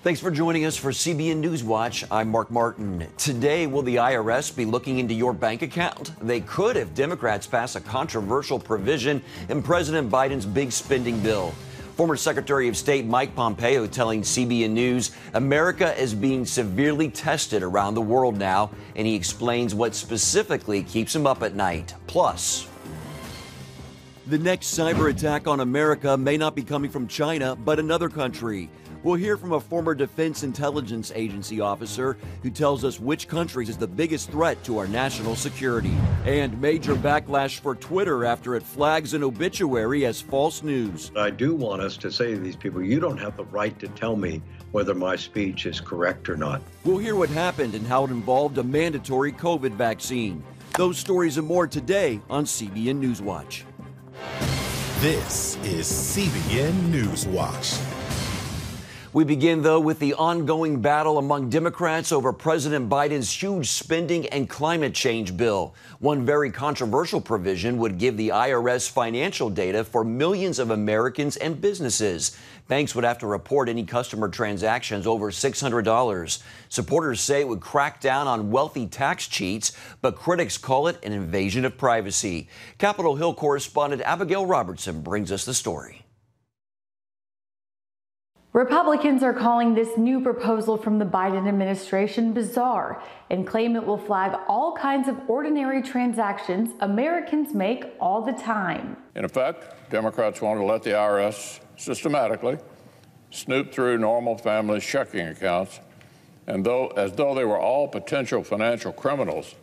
Thanks for joining us for CBN NewsWatch. I'm Mark Martin. Today, will the IRS be looking into your bank account? They could if Democrats pass a controversial provision in President Biden's big spending bill. Former Secretary of State Mike Pompeo telling CBN News America is being severely tested around the world now, and he explains what specifically keeps him up at night. Plus, the next cyber attack on America may not be coming from China, but another country. We'll hear from a former Defense Intelligence Agency officer who tells us which country is the biggest threat to our national security. And major backlash for Twitter after it flags an obituary as false news. I do want us to say to these people, you don't have the right to tell me whether my speech is correct or not. We'll hear what happened and how it involved a mandatory COVID vaccine. Those stories and more today on CBN NewsWatch. This is CBN NewsWatch. We begin, though, with the ongoing battle among Democrats over President Biden's huge spending and climate change bill. One very controversial provision would give the IRS financial data for millions of Americans and businesses. Banks would have to report any customer transactions over $600. Supporters say it would crack down on wealthy tax cheats, but critics call it an invasion of privacy. Capitol Hill correspondent Abigail Robertson brings us the story. Republicans are calling this new proposal from the Biden administration bizarre and claim it will flag all kinds of ordinary transactions Americans make all the time. In effect, Democrats want to let the IRS systematically snoop through normal families' checking accounts as though they were all potential financial criminals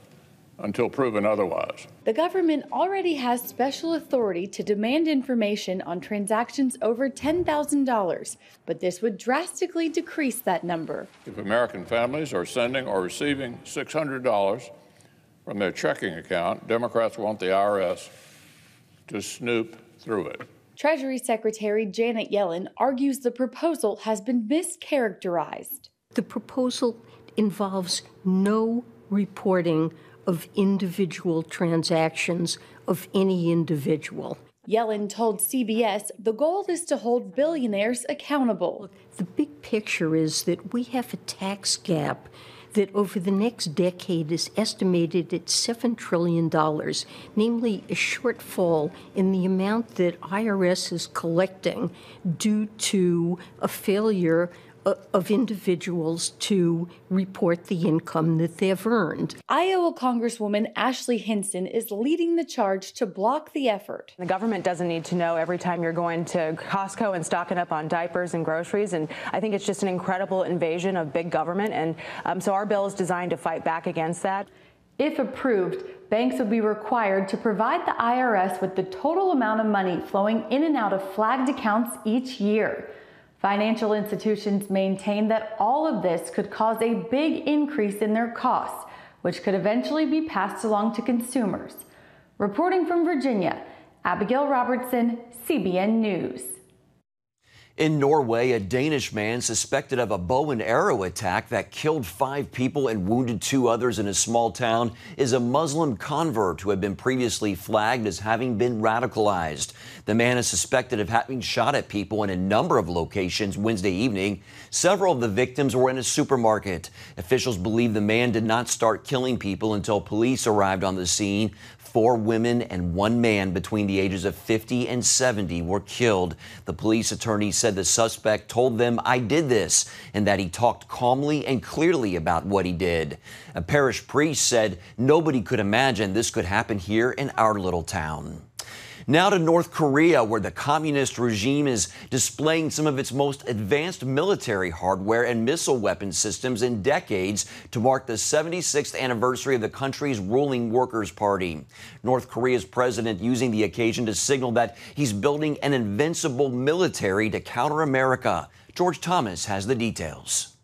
until proven otherwise. The government already has special authority to demand information on transactions over $10,000, but this would drastically decrease that number. If American families are sending or receiving $600 from their checking account, Democrats want the IRS to snoop through it. Treasury Secretary Janet Yellen argues the proposal has been mischaracterized. The proposal involves no reporting of individual transactions of any individual. Yellen told CBS the goal is to hold billionaires accountable. The big picture is that we have a tax gap that over the next decade is estimated at $7 trillion, namely a shortfall in the amount that IRS is collecting due to a failure of individuals to report the income that they've earned. Iowa Congresswoman Ashley Hinson is leading the charge to block the effort. The government doesn't need to know every time you're going to Costco and stocking up on diapers and groceries, and I think it's just an incredible invasion of big government, and so our bill is designed to fight back against that. If approved, banks would be required to provide the IRS with the total amount of money flowing in and out of flagged accounts each year. Financial institutions maintain that all of this could cause a big increase in their costs, which could eventually be passed along to consumers. Reporting from Virginia, Abigail Robertson, CBN News. In Norway, a Danish man suspected of a bow and arrow attack that killed 5 people and wounded 2 others in a small town is a Muslim convert who had been previously flagged as having been radicalized. The man is suspected of having shot at people in a number of locations Wednesday evening. Several of the victims were in a supermarket. Officials believe the man did not start killing people until police arrived on the scene. 4 women and 1 man between the ages of 50 and 70 were killed. The police attorney said the suspect told them, "I did this," and that he talked calmly and clearly about what he did. A parish priest said nobody could imagine this could happen here in our little town. Now to North Korea, where the communist regime is displaying some of its most advanced military hardware and missile weapon systems in decades to mark the 76th anniversary of the country's ruling Workers' Party. North Korea's president using the occasion to signal that he's building an invincible military to counter America. George Thomas has the details.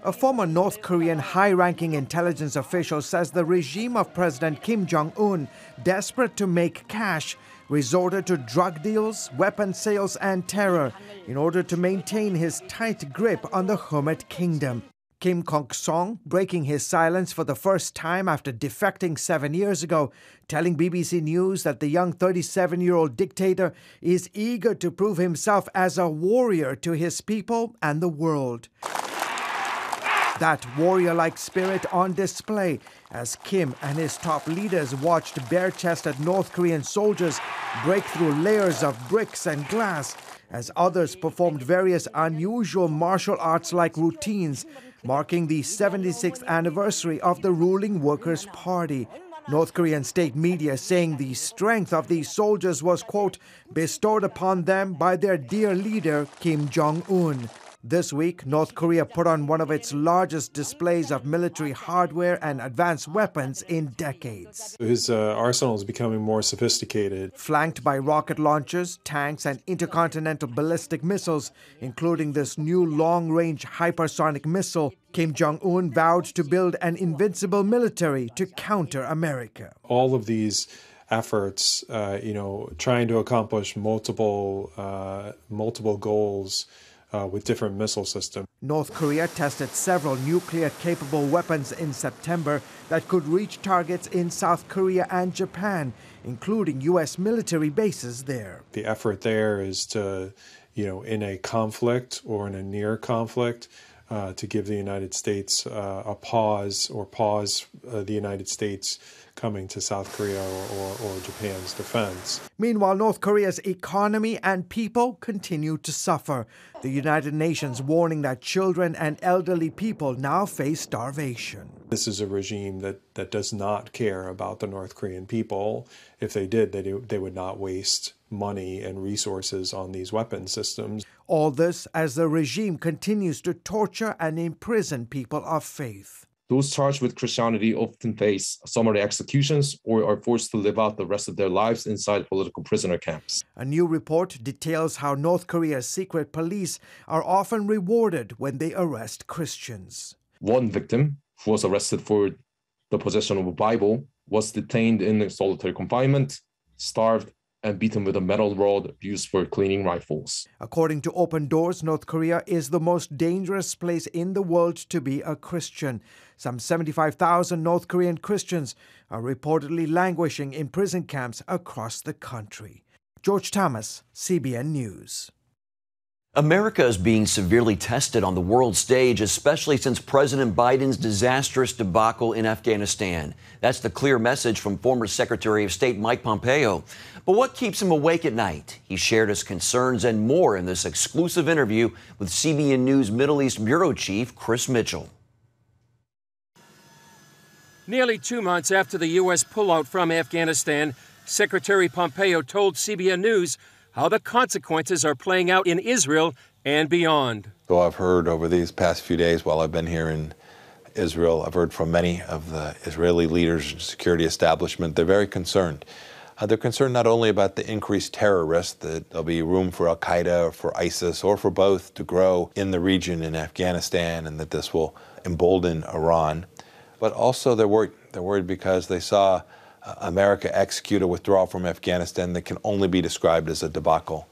A former North Korean high-ranking intelligence official says the regime of President Kim Jong-un, desperate to make cash, resorted to drug deals, weapon sales and terror in order to maintain his tight grip on the Hermit Kingdom. Kim Kok-song, breaking his silence for the first time after defecting 7 years ago, telling BBC News that the young 37-year-old dictator is eager to prove himself as a warrior to his people and the world. That warrior-like spirit on display as Kim and his top leaders watched bare-chested North Korean soldiers break through layers of bricks and glass, as others performed various unusual martial arts-like routines, marking the 76th anniversary of the ruling Workers' Party. North Korean state media saying the strength of these soldiers was, quote, bestowed upon them by their dear leader, Kim Jong-un. This week, North Korea put on one of its largest displays of military hardware and advanced weapons in decades. His arsenal is becoming more sophisticated. Flanked by rocket launchers, tanks, and intercontinental ballistic missiles, including this new long-range hypersonic missile, Kim Jong-un vowed to build an invincible military to counter America. All of these efforts, trying to accomplish multiple goals with different missile systems. North Korea tested several nuclear-capable weapons in September that could reach targets in South Korea and Japan, including U.S. military bases there. The effort there is to, in a conflict or in a near conflict, to give the United States a pause the United States coming to South Korea or Japan's defense. Meanwhile, North Korea's economy and people continue to suffer. The United Nations warning that children and elderly people now face starvation. This is a regime that does not care about the North Korean people. If they did, they would not waste money and resources on these weapon systems. All this as the regime continues to torture and imprison people of faith. Those charged with Christianity often face summary executions or are forced to live out the rest of their lives inside political prisoner camps. A new report details how North Korea's secret police are often rewarded when they arrest Christians. One victim, who was arrested for the possession of a Bible, was detained in solitary confinement, starved, and beaten with a metal rod used for cleaning rifles. According to Open Doors, North Korea is the most dangerous place in the world to be a Christian. Some 75,000 North Korean Christians are reportedly languishing in prison camps across the country. George Thomas, CBN News. America is being severely tested on the world stage, especially since President Biden's disastrous debacle in Afghanistan. That's the clear message from former Secretary of State Mike Pompeo. But what keeps him awake at night? He shared his concerns and more in this exclusive interview with CBN News Middle East Bureau Chief Chris Mitchell. Nearly 2 months after the U.S. pullout from Afghanistan, Secretary Pompeo told CBN News how the consequences are playing out in Israel and beyond. So I've heard over these past few days while I've been here in Israel, I've heard from many of the Israeli leaders and security establishment. They're very concerned. They're concerned not only about the increased terror risk, that there'll be room for al-Qaeda or for ISIS or for both to grow in the region in Afghanistan, and that this will embolden Iran, but also they're worried. They're worried because they saw America execute a withdrawal from Afghanistan that can only be described as a debacle.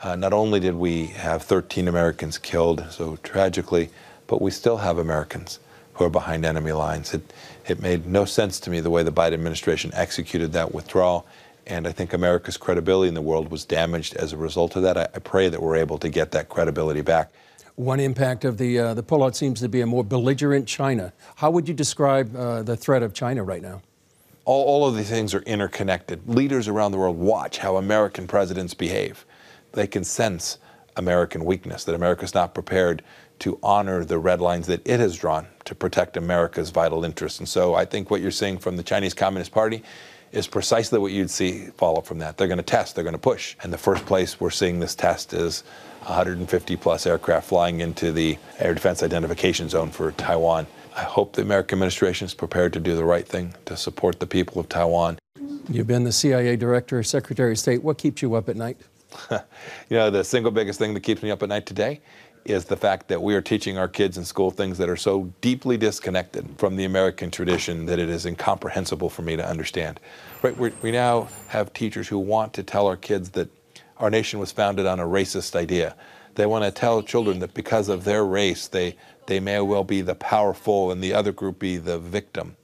Not only did we have 13 Americans killed, so tragically, but we still have Americans who are behind enemy lines. It made no sense to me the way the Biden administration executed that withdrawal, and I think America's credibility in the world was damaged as a result of that. I pray that we're able to get that credibility back. One impact of the pullout seems to be a more belligerent China. How would you describe the threat of China right now? All of these things are interconnected. Leaders around the world watch how American presidents behave. They can sense American weakness, that America's not prepared to honor the red lines that it has drawn to protect America's vital interests. And so I think what you're seeing from the Chinese Communist Party is precisely what you'd see follow from that. They're going to test, they're going to push. And the first place we're seeing this test is 150 plus aircraft flying into the air defense identification zone for Taiwan. I hope the American administration is prepared to do the right thing to support the people of Taiwan. You've been the CIA Director, Secretary of State. What keeps you up at night? The single biggest thing that keeps me up at night today is the fact that we are teaching our kids in school things that are so deeply disconnected from the American tradition that it is incomprehensible for me to understand. Right? We now have teachers who want to tell our kids that our nation was founded on a racist idea, They want to tell children that because of their race, they may well be the powerful and the other group be the victim.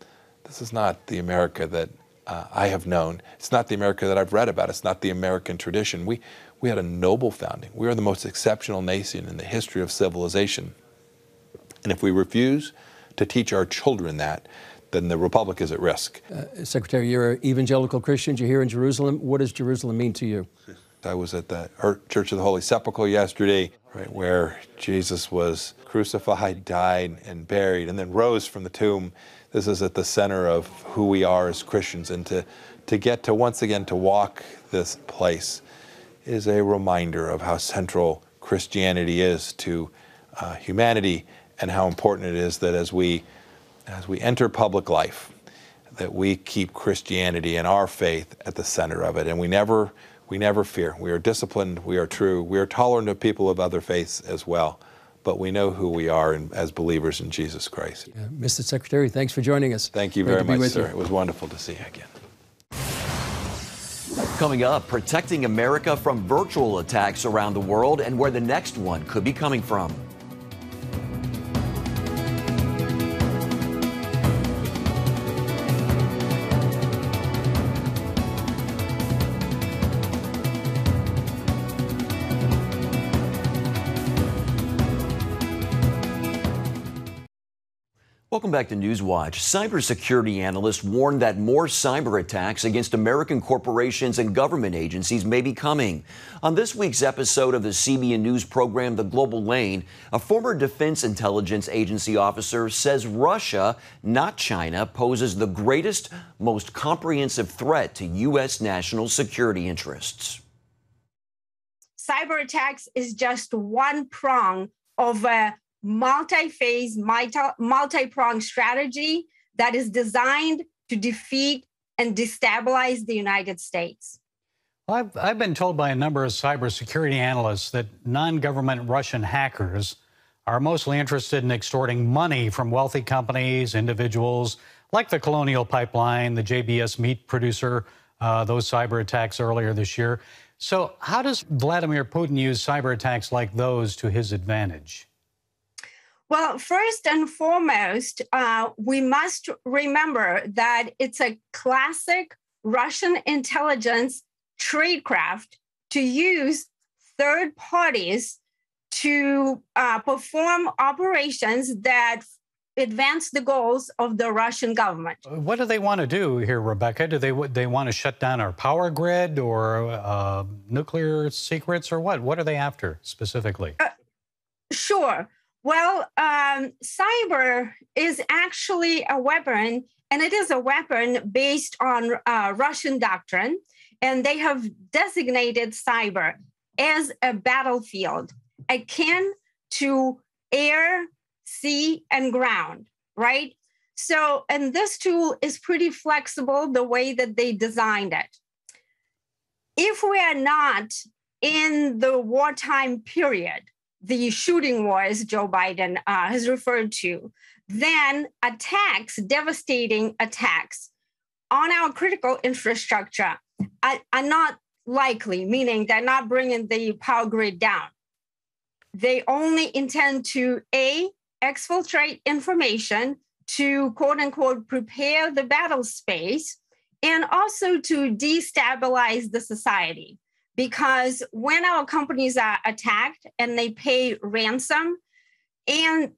This is not the America that I have known. It's not the America that I've read about. It's not the American tradition. We had a noble founding. We are the most exceptional nation in the history of civilization. And if we refuse to teach our children that, then the Republic is at risk. Secretary, you're an evangelical Christian. You're here in Jerusalem. What does Jerusalem mean to you? I was at the Church of the Holy Sepulchre yesterday, right, where Jesus was crucified, died, and buried, and then rose from the tomb. This is at the center of who we are as Christians, and to get to once again to walk this place is a reminder of how central Christianity is to humanity, and how important it is that as we enter public life, that we keep Christianity and our faith at the center of it, and we never fear. We are disciplined, we are true, we are tolerant of people of other faiths as well, but we know who we are as believers in Jesus Christ. Yeah, Mr. Secretary, thanks for joining us. Thank you very much, sir. It was wonderful to see you again. Coming up, protecting America from virtual attacks around the world and where the next one could be coming from. Welcome back to NewsWatch. Cybersecurity analysts warned that more cyber attacks against American corporations and government agencies may be coming. On this week's episode of the CBN News program, The Global Lane, a former Defense Intelligence Agency officer says Russia, not China, poses the greatest, most comprehensive threat to U.S. national security interests. Cyber attacks is just one prong of a multi-phase, multi-pronged strategy that is designed to defeat and destabilize the United States. Well, I've been told by a number of cybersecurity analysts that non-government Russian hackers are mostly interested in extorting money from wealthy companies, individuals, like the Colonial Pipeline, the JBS meat producer, those cyber attacks earlier this year. So how does Vladimir Putin use cyber attacks like those to his advantage? Well, first and foremost, we must remember that it's a classic Russian intelligence tradecraft to use third parties to perform operations that advance the goals of the Russian government. What do they want to do here, Rebecca? Do they want to shut down our power grid or nuclear secrets or what? What are they after specifically? Sure. Well, cyber is actually a weapon, and it is a weapon based on Russian doctrine, and they have designated cyber as a battlefield akin to air, sea, and ground, right? So, and this tool is pretty flexible the way that they designed it. If we are not in the wartime period, the shooting wars Joe Biden has referred to, then attacks, devastating attacks on our critical infrastructure are not likely, meaning they're not bringing the power grid down. They only intend to, A, exfiltrate information to, quote unquote, prepare the battle space, and also to destabilize the society. Because when our companies are attacked and they pay ransom, and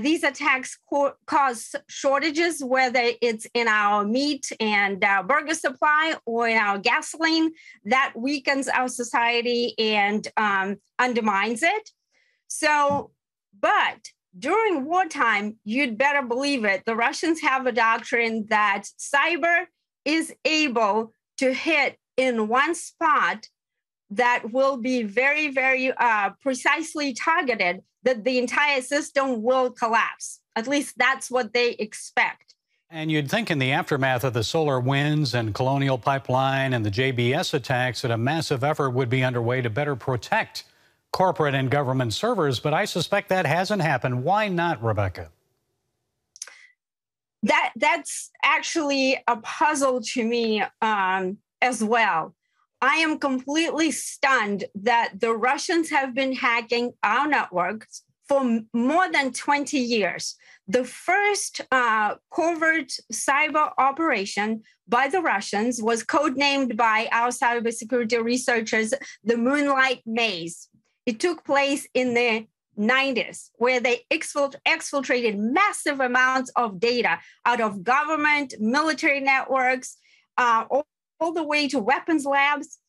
these attacks cause shortages, whether it's in our meat and burger supply or in our gasoline, that weakens our society and undermines it. So, but during wartime, you'd better believe it, the Russians have a doctrine that cyber is able to hit in one spot that will be very, very precisely targeted, that the entire system will collapse. At least that's what they expect. And you'd think in the aftermath of the solar winds and Colonial Pipeline and the JBS attacks that a massive effort would be underway to better protect corporate and government servers, but I suspect that hasn't happened. Why not, Rebecca? That's actually a puzzle to me as well. I am completely stunned that the Russians have been hacking our networks for more than 20 years. The first covert cyber operation by the Russians was codenamed by our cybersecurity researchers the Moonlight Maze. It took place in the 90s, where they exfiltrated massive amounts of data out of government, military networks, all the way to weapons labs.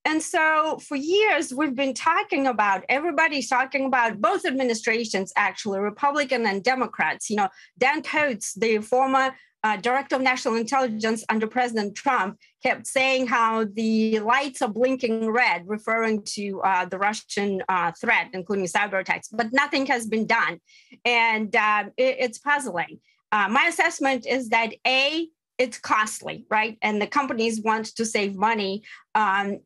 And so for years, we've been talking about, everybody's talking about, both administrations, actually, Republican and Democrats. You know, Dan Coats, the former director of national intelligence under President Trump, kept saying how the lights are blinking red, referring to the Russian threat, including cyber attacks, but nothing has been done. And it's puzzling. My assessment is that, A, it's costly, right? And the companies want to save money. But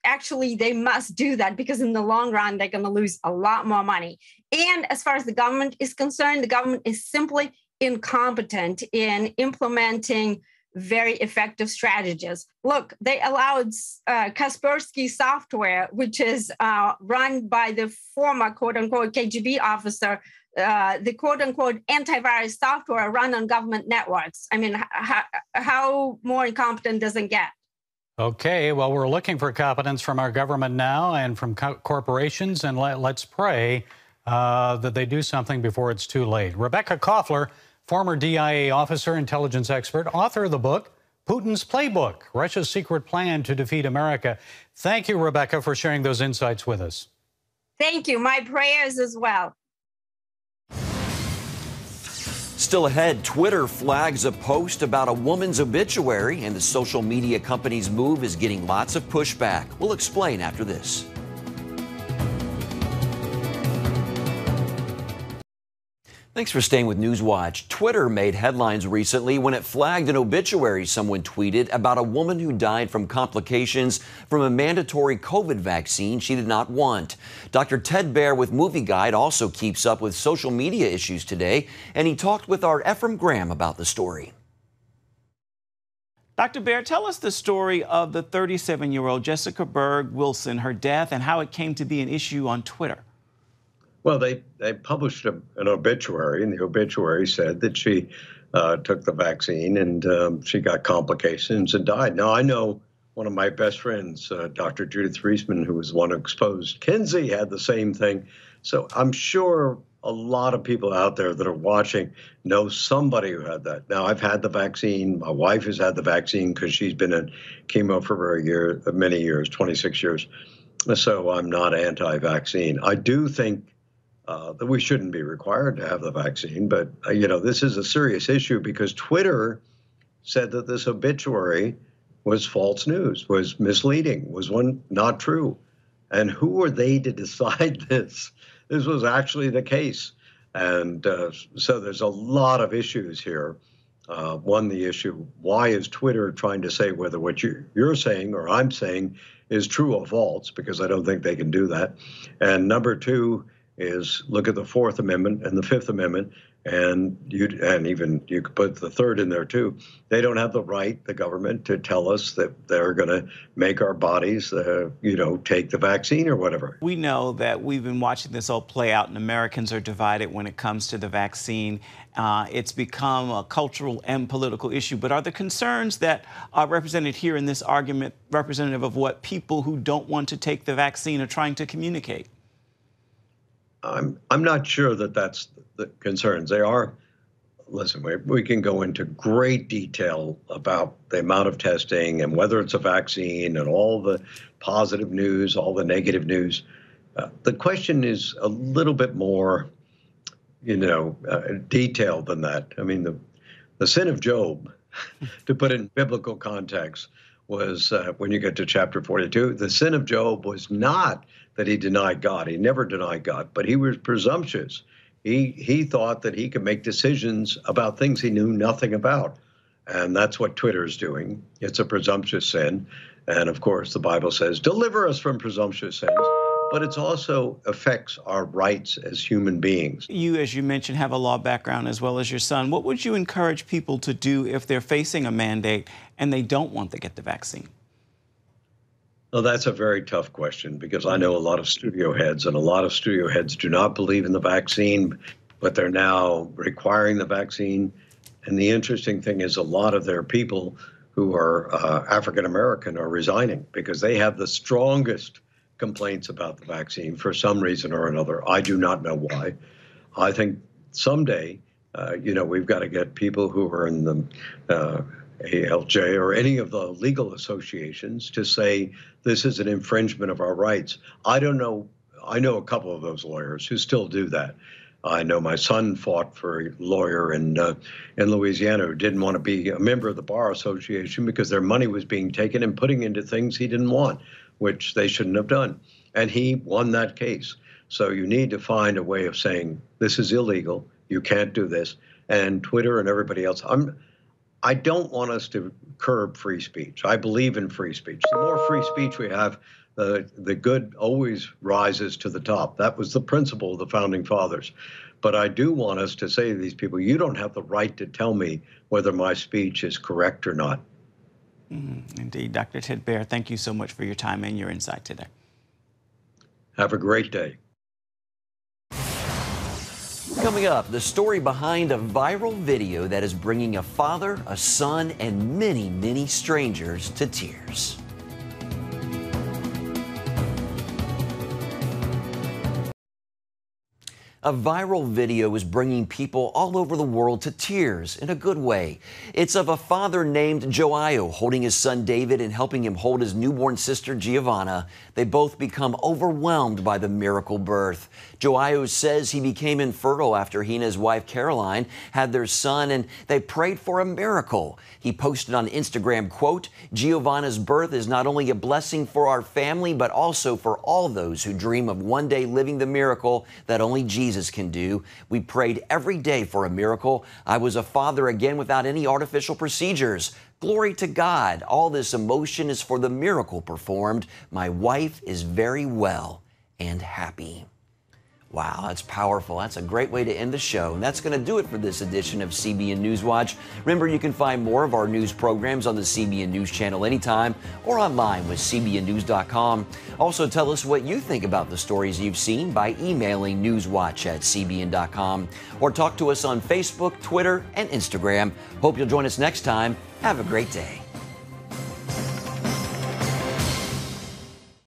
actually, they must do that because in the long run, they're going to lose a lot more money. And as far as the government is concerned, the government is simply incompetent in implementing very effective strategies. Look, they allowed Kaspersky Software, which is run by the former quote-unquote KGB officer, the quote-unquote antivirus software run on government networks. I mean, how more incompetent does it get? Okay, well, we're looking for competence from our government now and from corporations, and let's pray that they do something before it's too late. Rebecca Koffler, former DIA officer, intelligence expert, author of the book, Putin's Playbook, Russia's Secret Plan to Defeat America. Thank you, Rebecca, for sharing those insights with us. Thank you. My prayers as well. Still ahead, Twitter flags a post about a woman's obituary, and the social media company's move is getting lots of pushback. We'll explain after this. Thanks for staying with Newswatch. Twitter made headlines recently when it flagged an obituary someone tweeted about a woman who died from complications from a mandatory COVID vaccine she did not want. Dr. Ted Baer with Movie Guide also keeps up with social media issues today, and he talked with our Ephraim Graham about the story. Dr. Baer, tell us the story of the 37-year-old Jessica Berg Wilson, her death, and how it came to be an issue on Twitter. Well, they published an obituary, and the obituary said that she took the vaccine and she got complications and died. Now, I know one of my best friends, Dr. Judith Reisman, who was the one who exposed Kinsey, had the same thing. So I'm sure a lot of people out there that are watching know somebody who had that. Now, I've had the vaccine. My wife has had the vaccine because she's been in chemo for many years, 26 years. So I'm not anti-vaccine. I do think that we shouldn't be required to have the vaccine. But, this is a serious issue because Twitter said that this obituary was false news, was misleading, was not true. And who were they to decide this? This was actually the case. And so there's a lot of issues here. One, the issue, why is Twitter trying to say whether what you're saying or I'm saying is true or false? Because I don't think they can do that. And number two, is look at the Fourth Amendment and the Fifth Amendment, and even you could put the third in there too. They don't have the right, the government, to tell us that they're going to make our bodies, take the vaccine or whatever. We know that we've been watching this all play out, and Americans are divided when it comes to the vaccine. It's become a cultural and political issue. But are the concerns that are represented here in this argument representative of what people who don't want to take the vaccine are trying to communicate? I'm not sure that that's the concerns. They are, listen, we can go into great detail about the amount of testing and whether it's a vaccine and all the positive news, all the negative news. The question is a little bit more, detailed than that. I mean, the sin of Job, to put it in biblical context, was when you get to chapter 42, the sin of Job was not that he denied God. He never denied God, but he was presumptuous. He thought that he could make decisions about things he knew nothing about. And that's what Twitter's doing. It's a presumptuous sin. And of course, the Bible says, deliver us from presumptuous sins. But it also affects our rights as human beings. You, as you mentioned, have a law background as well as your son. What would you encourage people to do if they're facing a mandate and they don't want to get the vaccine? Well, that's a very tough question because I know a lot of studio heads, and a lot of studio heads do not believe in the vaccine, but they're now requiring the vaccine. And the interesting thing is a lot of their people who are African American are resigning because they have the strongest complaints about the vaccine for some reason or another. I do not know why. I think someday, we've got to get people who are in the ALJ or any of the legal associations to say this is an infringement of our rights. I don't know. I know a couple of those lawyers who still do that. I know my son fought for a lawyer in Louisiana who didn't want to be a member of the Bar Association because their money was being taken and putting into things he didn't want, which they shouldn't have done. And he won that case. So you need to find a way of saying this is illegal. You can't do this. And Twitter and everybody else. I don't want us to curb free speech. I believe in free speech. The more free speech we have, the good always rises to the top. That was the principle of the Founding Fathers. But I do want us to say to these people, you don't have the right to tell me whether my speech is correct or not. Indeed. Dr. Ted Baer, thank you so much for your time and your insight today. Have a great day. Coming up, the story behind a viral video that is bringing a father, a son, and many, many strangers to tears. A viral video is bringing people all over the world to tears in a good way. It's of a father named Joao holding his son David and helping him hold his newborn sister Giovanna. They both become overwhelmed by the miracle birth. Joao says he became infertile after he and his wife Caroline had their son, and they prayed for a miracle. He posted on Instagram, quote, "Giovanna's birth is not only a blessing for our family, but also for all those who dream of one day living the miracle that only Jesus can do. We prayed every day for a miracle. I was a father again without any artificial procedures. Glory to God. All this emotion is for the miracle performed. My wife is very well and happy." Wow, that's powerful. That's a great way to end the show. And that's going to do it for this edition of CBN NewsWatch. Remember, you can find more of our news programs on the CBN News Channel anytime or online with cbnnews.com. Also, tell us what you think about the stories you've seen by emailing newswatch@cbn.com or talk to us on Facebook, Twitter, and Instagram. Hope you'll join us next time. Have a great day.